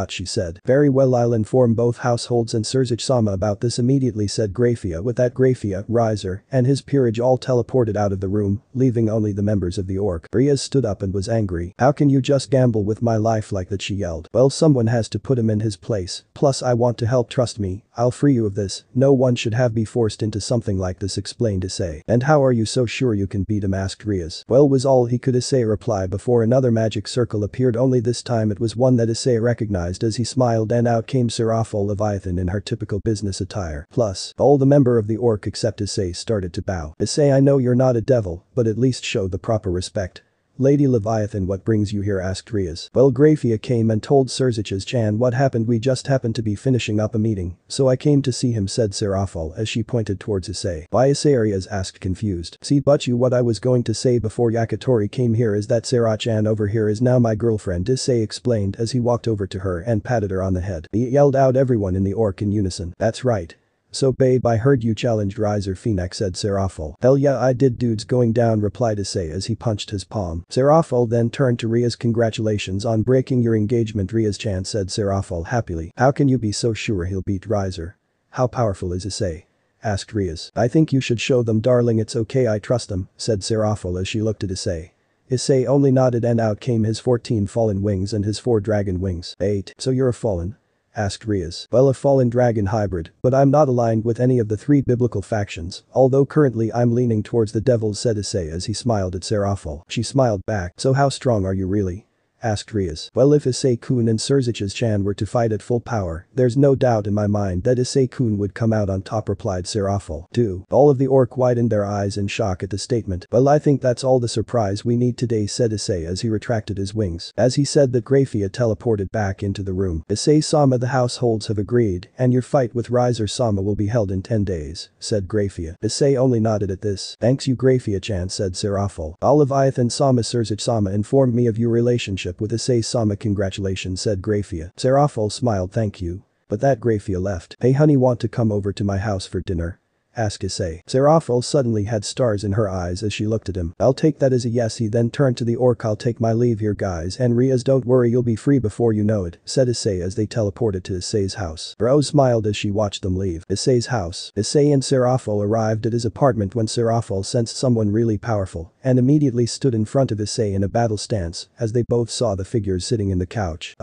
She said. Very well, I'll inform both households and Surzich-sama about this immediately, said Grafia. With that, Grafia, Riser, and his peerage all teleported out of the room, leaving only the members of the orc. Rias stood up and was angry. How can you just gamble with my life like that, she yelled. Well, someone has to put him in his place, plus I want to help, trust me, I'll free you of this. No one should have be forced into something like this, explained Issei. And how are you so sure you can beat him, asked Rias. Well, was all he could Issei reply before another magic circle appeared, only this time it was one that Issei recognized as he smiled, and out came Seraphol Leviathan in her typical business attire. Plus, all the member of the orc except Issei started to bow. Issei, I know you're not a devil, but at least show the proper respect. Lady Leviathan, what brings you here, asked Rias. Well, Grafia came and told Surzich's-chan what happened. We just happened to be finishing up a meeting, so I came to see him, said Seraphol as she pointed towards Issei. Why, Issei? Rias asked, confused. See, but you, what I was going to say before Yakitori came here is that Sera-chan over here is now my girlfriend, Issei explained as he walked over to her and patted her on the head. He yelled out, everyone in the orc in unison. That's right. So babe, I heard you challenged Riser Phoenix, said Seraphol. Hell yeah, I did, dudes going down, replied Issei as he punched his palm. Seraphol then turned to Rias. Congratulations on breaking your engagement, Rias-chan, said Seraphol happily. How can you be so sure he'll beat Riser? How powerful is Issei? Asked Rias. I think you should show them, darling. It's okay, I trust them, said Seraphol as she looked at Issei. Issei only nodded and out came his 14 fallen wings and his 4 dragon wings. 8. So you're a fallen? asked Riaz. Well, a fallen dragon hybrid, but I'm not aligned with any of the 3 biblical factions, although currently I'm leaning towards the devil, said Issei as he smiled at Seraphol. She smiled back. So how strong are you really? Asked Riaz. Well, if Issei-kun and Surzic's-chan were to fight at full power, there's no doubt in my mind that Issei-kun would come out on top, replied Seraphol. All of the orc widened their eyes in shock at the statement. Well, I think that's all the surprise we need today, said Issei as he retracted his wings. As he said that, Grafia teleported back into the room. Issei-sama, the households have agreed, and your fight with Riser-sama will be held in 10 days, said Grafia. Issei only nodded at this. Thanks you, Grafia-chan, said Seraphol. Leviathan-sama, Surzic-sama informed me of your relationship with Issei-sama. Congratulations, said Grafia. Seraphol smiled. Thank you. But that Grafia left. Hey honey, want to come over to my house for dinner? Asked Issei. Seraphol suddenly had stars in her eyes as she looked at him. I'll take that as a yes. He then turned to the orc. I'll take my leave here, guys, and Riaz, don't worry, you'll be free before you know it, said Issei as they teleported to Issei's house. Rose smiled as she watched them leave Issei's house. Issei and Seraphol arrived at his apartment when Seraphol sensed someone really powerful and immediately stood in front of Issei in a battle stance as they both saw the figures sitting in the couch.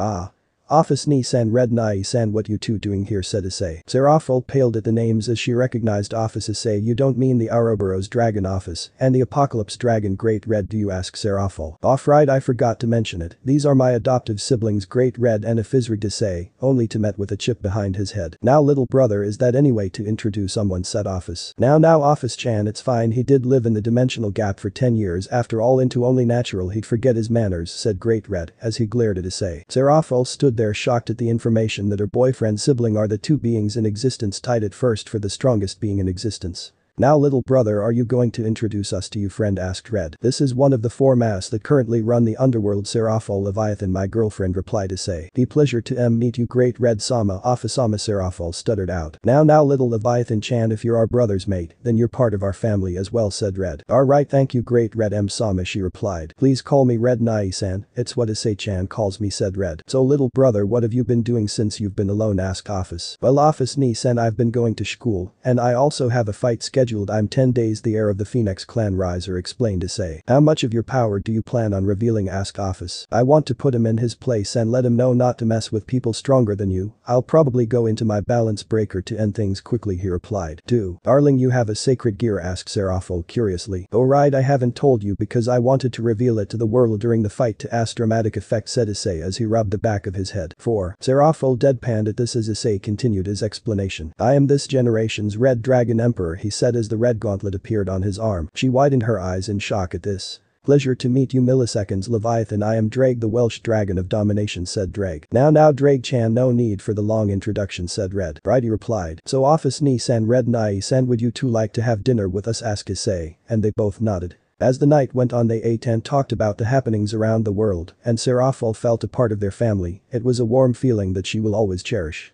Office Ni-san, Red Nai-san, what you two doing here, said Issei. Seraphol paled at the names as she recognized Office Issei. You don't mean the Ouroboros Dragon Office and the Apocalypse Dragon Great Red, do you, ask Seraphol. Off right, I forgot to mention it. These are my adoptive siblings Great Red and Ifizrig Issei, only to met with a chip behind his head. Now little brother, is that any way to introduce someone, said Office. Now Office-chan, it's fine, he did live in the dimensional gap for 10 years after all, into only natural he'd forget his manners, said Great Red as he glared at Issei. Seraphol stood there shocked at the information that her boyfriend sibling are the 2 beings in existence tied at first for the strongest being in existence. Now little brother, are you going to introduce us to you friend, asked Red. This is one of the 4 masks that currently run the underworld, Seraphol. Leviathan, my girlfriend, replied Issei. Be pleasure to meet you, Great Red Sama. Office-sama, Seraphol stuttered out. Now little Leviathan-chan, if you're our brother's mate, then you're part of our family as well, said Red. Alright, thank you, Great Red Sama, she replied. Please call me Red Nai-san, it's what Issei-chan calls me, said Red. So little brother, what have you been doing since you've been alone, asked Office. Well, Office Ni-san, I've been going to school, and I also have a fight scheduled. I'm 10 days the heir of the Phoenix clan, Riser explained Issei. How much of your power do you plan on revealing, asked Office. I want to put him in his place and let him know not to mess with people stronger than you. I'll probably go into my balance breaker to end things quickly, he replied. Darling, you have a sacred gear, asked Seraphol curiously. Oh right, I haven't told you because I wanted to reveal it to the world during the fight to ask dramatic effect, said Issei as he rubbed the back of his head. Seraphol deadpanned at this as Issei continued his explanation. I am this generation's Red Dragon Emperor, he said as the red gauntlet appeared on his arm. She widened her eyes in shock at this. Pleasure to meet you, milliseconds, Leviathan. I am Drag, the Welsh dragon of domination, said Drag. Now Drag-chan, no need for the long introduction, said Red. Righty replied. So Office Ni-san, Red Nai-san, would you two like to have dinner with us, asked Issei, and they both nodded. As the night went on, they ate and talked about the happenings around the world, and Seraphol felt a part of their family. It was a warm feeling that she will always cherish.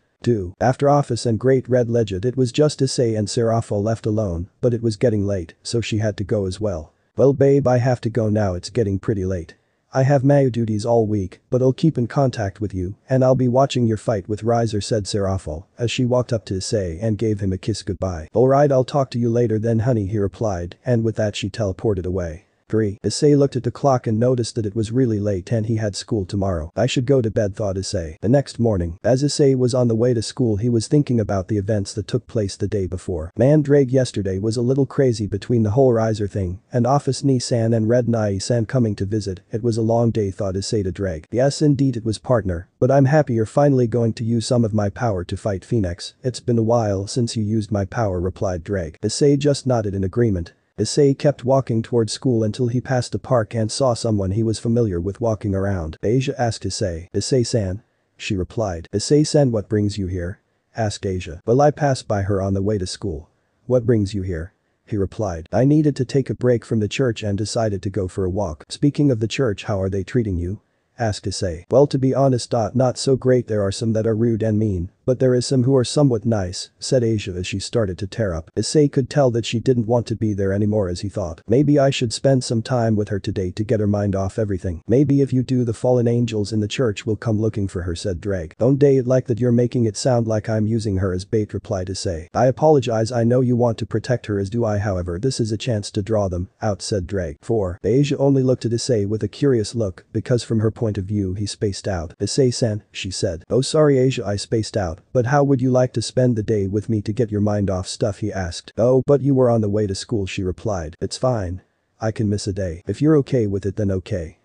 After Office and Great Red Legend, it was just Issei and Seraphol left alone, but it was getting late, so she had to go as well. Well babe, I have to go now, it's getting pretty late. I have my duties all week, but I'll keep in contact with you, and I'll be watching your fight with Riser, said Seraphol, as she walked up to Issei and gave him a kiss goodbye. Alright, I'll talk to you later then honey, he replied, and with that she teleported away. Issei looked at the clock and noticed that it was really late and he had school tomorrow. I should go to bed, thought Issei. The next morning, as Issei was on the way to school, he was thinking about the events that took place the day before. Man, Drake yesterday was a little crazy between the whole Riser thing and Office Ni-san and Red Nai-san coming to visit. It was a long day, thought Issei to Drake. Yes indeed it was, partner, but I'm happy you're finally going to use some of my power to fight Phoenix. It's been a while since you used my power, replied Drake. Issei just nodded in agreement. Issei kept walking toward school until he passed a park and saw someone he was familiar with walking around. Asia asked Issei. Issei-san? She replied. Issei-san, what brings you here? Asked Asia. Well, I passed by her on the way to school. What brings you here? He replied. I needed to take a break from the church and decided to go for a walk. Speaking of the church, how are they treating you? Asked Issei. Well, to be honest, not so great. There are some that are rude and mean, But there is some who are somewhat nice, said Asia as she started to tear up. Issei could tell that she didn't want to be there anymore as he thought. Maybe I should spend some time with her today to get her mind off everything. Maybe if you do, the fallen angels in the church will come looking for her, said Dreg. Don't day it like that, you're making it sound like I'm using her as bait, replied Issei. I apologize, I know you want to protect her as do I, however this is a chance to draw them out, said Dreg. 4. Asia only looked at Issei with a curious look because from her point of view he spaced out. Issei-san, she said. Oh sorry Asia, I spaced out, but how would you like to spend the day with me to get your mind off stuff, he asked. Oh, but you were on the way to school, she replied. It's fine. I can miss a day. If you're okay with it then okay.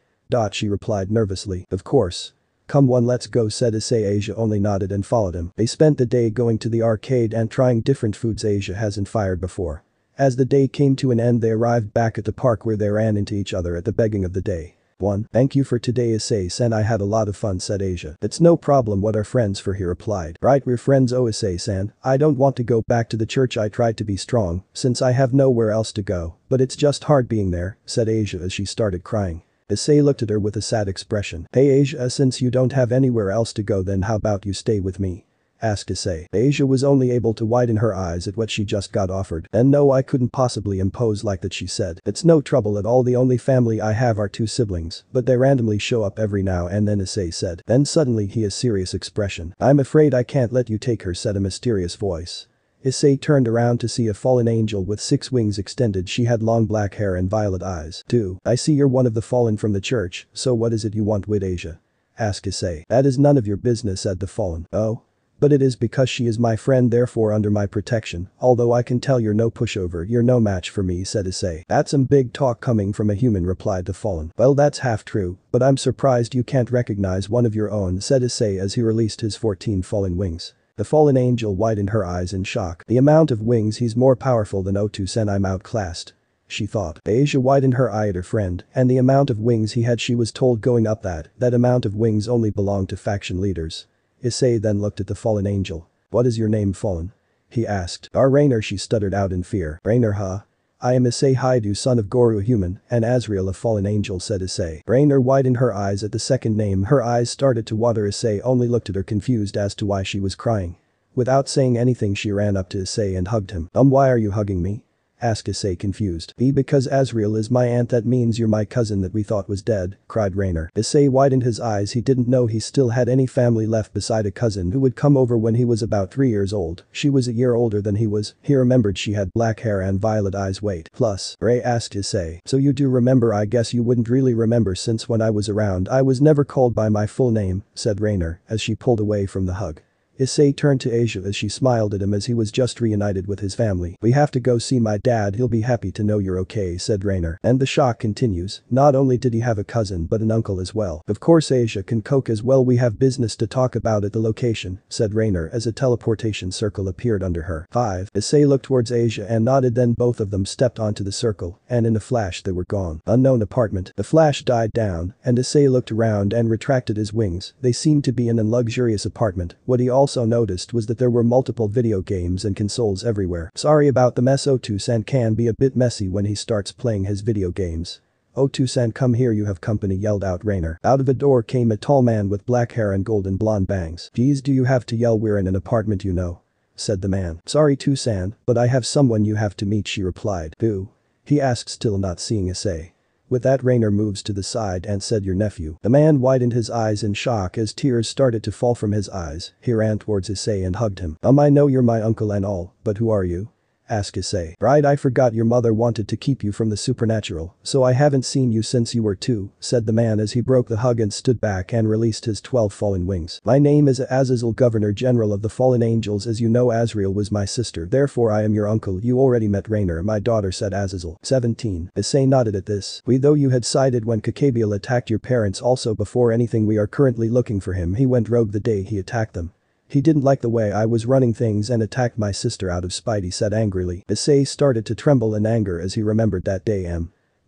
She replied nervously. Of course. Come on, let's go, said Issei. Asia only nodded and followed him. They spent the day going to the arcade and trying different foods Asia hasn't fired before. As the day came to an end they arrived back at the park where they ran into each other at the beginning of the day. 1. Thank you for today Issei-san, I had a lot of fun, said Asia. It's no problem, what are friends for, he replied. Right, we're friends. Oh Issei-san, I don't want to go back to the church, I tried to be strong since I have nowhere else to go, but it's just hard being there, said Asia as she started crying. Issei looked at her with a sad expression. Hey Asia, since you don't have anywhere else to go then how about you stay with me? Asked Issei. Asia was only able to widen her eyes at what she just got offered. And no, I couldn't possibly impose like that, she said. It's no trouble at all, the only family I have are 2 siblings, but they randomly show up every now and then, Issei said. Then suddenly he has serious expression. I'm afraid I can't let you take her, said a mysterious voice. Issei turned around to see a fallen angel with 6 wings extended. She had long black hair and violet eyes. 2. I see you're one of the fallen from the church, so what is it you want with Asia? Asked Issei. That is none of your business, said the fallen. Oh? But it is because she is my friend, therefore under my protection, although I can tell you're no pushover, you're no match for me, said Issei. That's some big talk coming from a human, replied the fallen. Well, that's half true, but I'm surprised you can't recognize one of your own, said Issei as he released his 14 fallen wings. The fallen angel widened her eyes in shock. The amount of wings, he's more powerful than Otu-sen, I'm outclassed. She thought. Asia widened her eye at her friend, and the amount of wings he had, she was told going up that amount of wings only belonged to faction leaders. Issei then looked at the fallen angel. What is your name, fallen? He asked. Rainer, she stuttered out in fear. Rainer, huh? I am Issei Haidu, son of Goru, a human, and Azriel, a fallen angel, said Issei. Rainer widened her eyes at the second name. Her eyes started to water. Issei only looked at her, confused as to why she was crying. Without saying anything she ran up to Issei and hugged him. Why are you hugging me? Asked Issei, confused. Because Azriel is my aunt, that means you're my cousin that we thought was dead, cried Rainer. Issei widened his eyes. He didn't know he still had any family left beside a cousin who would come over when he was about 3 years old. She was a year older than he was. He remembered she had black hair and violet eyes. Wait. Plus, Ray asked Issei. So you do remember? I guess you wouldn't really remember since when I was around I was never called by my full name, said Rainer as she pulled away from the hug. Issei turned to Asia as she smiled at him as he was just reunited with his family. We have to go see my dad, he'll be happy to know you're okay, said Rainer. And the shock continues. Not only did he have a cousin but an uncle as well. Of course Asia can cook as well, we have business to talk about at the location, said Rainer as a teleportation circle appeared under her. 5. Issei looked towards Asia and nodded, then both of them stepped onto the circle and in a flash they were gone. Unknown apartment. The flash died down and Issei looked around and retracted his wings. They seemed to be in a luxurious apartment. What he also noticed was that there were multiple video games and consoles everywhere. Sorry about the mess, Otu-san can be a bit messy when he starts playing his video games. Otu-san, come here, you have company, yelled out Rainer. Out of a door came a tall man with black hair and golden blonde bangs. Geez, do you have to yell? We're in an apartment, you know, said the man. Sorry Tu-san, but I have someone you have to meet, she replied. Who? He asked, still not seeing Issei. With that, Rainer moves to the side and said, your nephew. The man widened his eyes in shock as tears started to fall from his eyes. He ran towards Issei and hugged him. I know you're my uncle and all, but who are you? Asked Issei. Right, I forgot your mother wanted to keep you from the supernatural, so I haven't seen you since you were 2, said the man as he broke the hug and stood back and released his 12 fallen wings. My name is Azazel, Governor General of the Fallen Angels. As you know, Azriel was my sister, therefore I am your uncle. You already met Rainer, my daughter, said Azazel. 17. Issei nodded at this. We though you had sided when Kakabiel attacked your parents, also before anything we are currently looking for him. He went rogue the day he attacked them. He didn't like the way I was running things and attacked my sister out of spite, he said angrily. Issei started to tremble in anger as he remembered that day.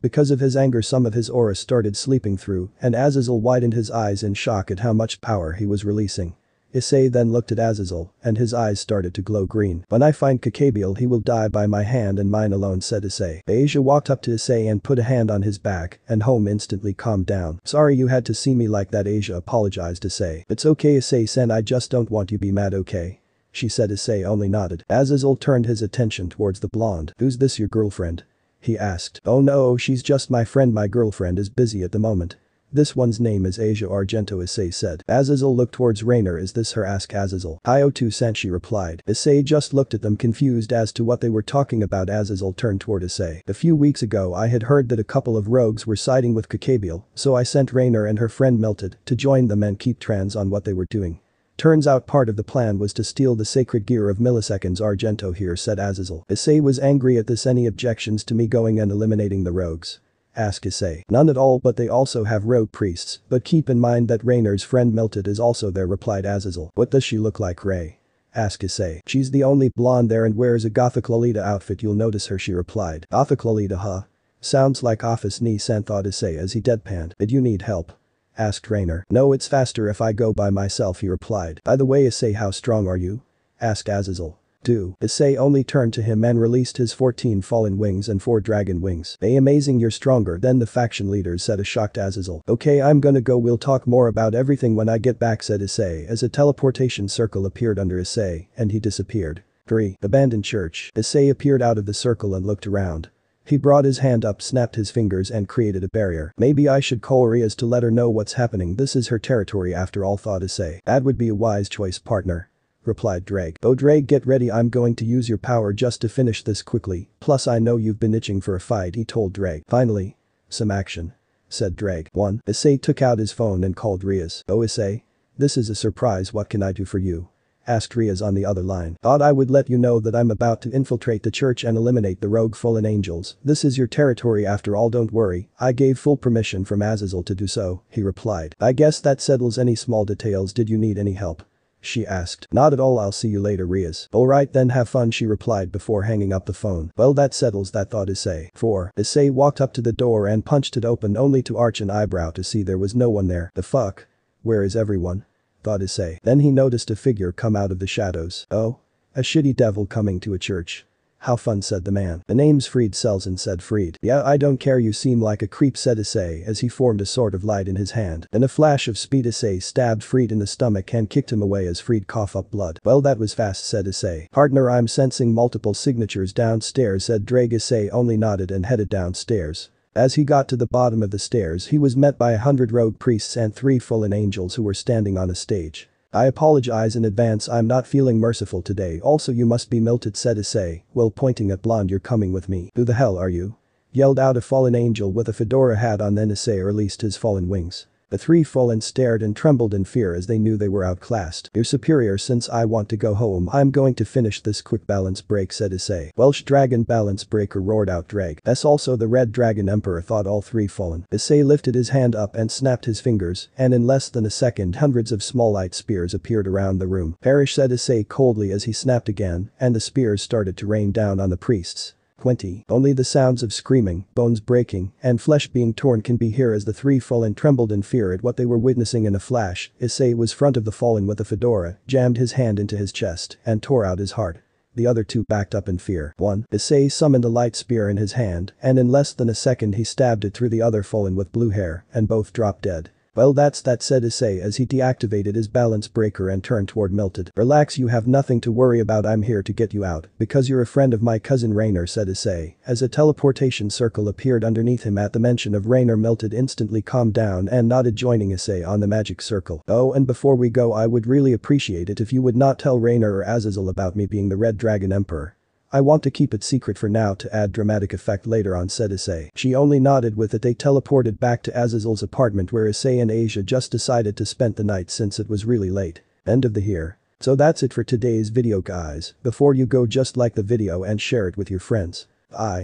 Because of his anger some of his aura started sleeping through and Azazel widened his eyes in shock at how much power he was releasing. Issei then looked at Azazel, and his eyes started to glow green. When I find Kakabiel he will die by my hand and mine alone, said Issei. Asia walked up to Issei and put a hand on his back, and Home instantly calmed down. Sorry you had to see me like that, Asia apologized. Issei. It's okay Issei-sen, I just don't want you be mad, okay? She said. Issei only nodded. Azazel turned his attention towards the blonde. Who's this, your girlfriend? He asked. Oh no, she's just my friend, my girlfriend is busy at the moment. This one's name is Asia Argento, Issei said. Azazel looked towards Rainer. Is this her? Asked Azazel. Io2 she replied. Issei just looked at them confused as to what they were talking about. Azazel turned toward Issei. A few weeks ago I had heard that a couple of rogues were siding with Kakabiel, so I sent Rainer and her friend Melted to join them and keep trans on what they were doing. Turns out part of the plan was to steal the sacred gear of Milliseconds Argento here, said Azazel. Issei was angry at this. Any objections to me going and eliminating the rogues? Asked Issei. None at all, but they also have rogue priests, but keep in mind that Rainer's friend Melted is also there, replied Azazel. What does she look like, Ray? Asked Issei. She's the only blonde there and wears a Gothic Lolita outfit, you'll notice her, she replied. Gothic Lolita, huh? Sounds like Office Ni-san, thought Issei as he deadpanned. Did you need help? Asked Rainer. No, it's faster if I go by myself, he replied. By the way Issei, how strong are you? Asked Azazel. Issei only turned to him and released his 14 fallen wings and 4 dragon wings. Amazing, you're stronger than the faction leaders, said a shocked Azazel. Okay, I'm gonna go, we'll talk more about everything when I get back, said Issei as a teleportation circle appeared under Issei and he disappeared. 3. Abandoned church. Issei appeared out of the circle and looked around. He brought his hand up, snapped his fingers and created a barrier. Maybe I should call Riaz to let her know what's happening, this is her territory after all, thought Issei. That would be a wise choice, partner, replied Drake. Oh Drake, get ready, I'm going to use your power just to finish this quickly, plus I know you've been itching for a fight, he told Drake. Finally. Some action, said Drake. 1. Issei took out his phone and called Riaz. Oh Issei? This is a surprise, what can I do for you? Asked Riaz on the other line. Thought I would let you know that I'm about to infiltrate the church and eliminate the rogue fallen angels. This is your territory after all, don't worry, I gave full permission from Azazel to do so, he replied. I guess that settles any small details, did you need any help? She asked. Not at all, I'll see you later, Riaz. Alright then, have fun, she replied before hanging up the phone. Well, that settles that, thought Issei. 4. Issei walked up to the door and punched it open only to arch an eyebrow to see there was no one there. The fuck? Where is everyone? Thought Issei. Then he noticed a figure come out of the shadows. Oh? A shitty devil coming to a church. How fun, said the man. The name's Fried Selzen, said Fried. Yeah, I don't care, you seem like a creep, said Issei as he formed a sword of light in his hand. In a flash of speed Issei stabbed Fried in the stomach and kicked him away as Fried coughed up blood. Well, that was fast, said Issei. Partner, I'm sensing multiple signatures downstairs, said Drake. Issei only nodded and headed downstairs. As he got to the bottom of the stairs he was met by 100 rogue priests and 3 fallen angels who were standing on a stage. I apologize in advance, I'm not feeling merciful today, also you must be Melted, said Issei, while pointing at Blonde. You're coming with me. Who the hell are you? Yelled out a fallen angel with a fedora hat on. Then Issei released his fallen wings. The 3 fallen stared and trembled in fear as they knew they were outclassed. Your superior, since I want to go home I'm going to finish this quick. Balance break, said Issei. Welsh dragon balance breaker, roared out Drake. That's also the red dragon emperor, thought all 3 fallen. Issei lifted his hand up and snapped his fingers and in less than a second hundreds of small light spears appeared around the room. Perish, said Issei coldly as he snapped again and the spears started to rain down on the priests. 20. Only the sounds of screaming, bones breaking, and flesh being torn can be heard as the 3 fallen trembled in fear at what they were witnessing. In a flash, Issei was front of the fallen with a fedora, jammed his hand into his chest, and tore out his heart. The other 2 backed up in fear. 1. Issei summoned a light spear in his hand, and in less than a second he stabbed it through the other fallen with blue hair, and both dropped dead. Well, that's that, said Issei as he deactivated his balance breaker and turned toward Melted. Relax, you have nothing to worry about, I'm here to get you out because you're a friend of my cousin Rainer, said Issei as a teleportation circle appeared underneath him. At the mention of Rainer, Melted instantly calmed down and nodded, joining Issei on the magic circle. Oh, and before we go I would really appreciate it if you would not tell Rainer or Azazel about me being the Red Dragon Emperor. I want to keep it secret for now to add dramatic effect later on, said Issei. She only nodded with it. They teleported back to Azazel's apartment where Issei and Asia just decided to spend the night since it was really late. End of the here. So that's it for today's video, guys. Before you go, just like the video and share it with your friends. Bye.